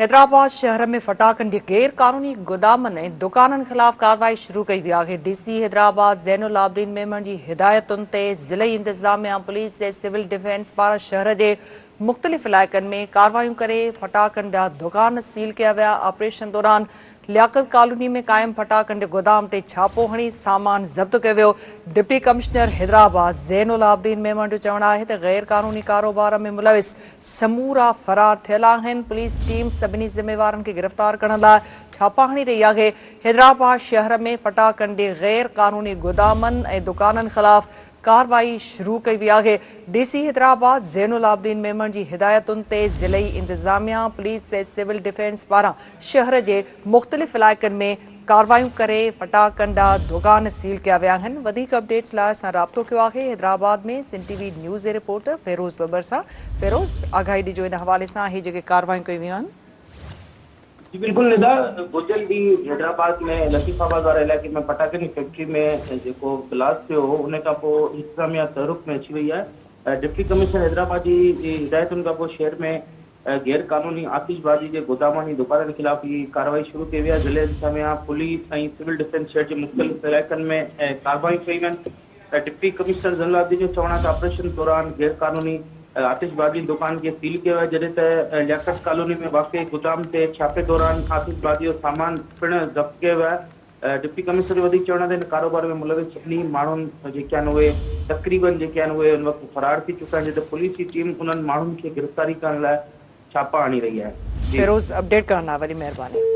हैदराबाद शहर में फटाकन जे गैर कानूनी गोदामन ऐं दुकाननि ख़िलाफ़ कार्रवाई शुरू कई वई आहे। डीसी हैदराबाद ज़ैनुल आबदीन मेमन जी हिदायतुनि ते ज़िलई इंतज़ामिया पुलिस ऐं सिविल डिफेंस पारां शहर जे मुख़्तलिफ़ इलाइक़नि में कार्रवायूं करे फटाकनि जा दुकान सील कया विया। ऑपरेशन दौरान लियाकत कॉलोनी में क़ाइम फटाकनि जे गोदाम ते छापो हणी सामान ज़ब्त कयो वियो। डिप्टी कमिश्नर हैदराबाद ज़ैनुल आबदीन मेमन जो चवणु आहे त गैर कानूनी कारोबार में मुलविस समूरा फरार थियल आहिनि। पुलिस टीम सभिनी ज़िम्मेवारनि खे गिरफ़्तार करण लाइ छापा हणी रही आहे। हैदराबाद शहर में फटाकनि जे गैर कानूनी गोदामनि ऐं दुकाननि ख़िलाफ़ कार्रवाई शुरू कई वई आहे। डीसी हैदराबाद ज़ैनुल आबदीन मेमन जी हिदायतुनि ते ज़िलई इंतज़ामिया पुलिस ऐं सिविल डिफेंस पारां शहर जे मुख़्तलिफ़ इलाइक़नि में कार्रवायूं करे फटाकनि जा दुकान सील कया विया आहिनि। वधीक अपडेट्स लाइ असां राब्तो कयो आहे हैदराबाद में सिंध टीवी न्यूज़ जे रिपोर्टर फेरोज़ बबर सां। फेरोज़, आगाही ॾिजो इन हवाले सां ही जेके कार्रवायूं कयूं वियूं आहिनि। जी बिल्कुल निदा, गुजल ॾींहुं हैदराबाद में लतीफ़ाबाद वारे इलाइक़े में पटाखनि जी फैक्ट्री में जेको ब्लास्ट थियो हो उन खां पोइ इंतज़ामिया तहरुक में अची वई आहे। डिप्टी कमिश्नर हैदराबाद जी हिदायतुनि खां पोइ शहर में गैर कानूनी आतिशबाज़ी जे गोदामनि दुकाननि ख़िलाफ़ ही कार्रवाई शुरू कई वई आहे। ज़िले इंतज़ामिया पुलिस ऐं सिविल डिफेंस शहर जे मुख़्तलिफ़ इलाइक़नि में कार्रवायूं कयूं आहिनि। डिप्टी कमिश्नर ज़ैनुल आबदीन जो चवणु आहे त ऑपरेशन दौरान गैर कानूनी आतिशबाज़ी दुकान खे सील किया वियो आहे, जॾहिं त लियाकत कॉलोनी में वाक़ई गोदाम ते छापे दौरान आतिशबाज़ी जो सामान पिणु ज़ब्त कयो वियो आहे। डिप्टी कमिश्नर जो वधीक चवणु आहे त हिन कारोबार में मुलविस सभिनी माण्हुनि जेके आहिनि उहे तक़रीबन जेके आहिनि उहे उन वक़्तु फरार थी चुका आहिनि, जिते पुलिस जी टीम उन्हनि माण्हुनि खे गिरफ़्तारी करण लाइ छापा हणी रही आहे। फेरोज़, अपडेट करण लाइ वरी महिरबानी।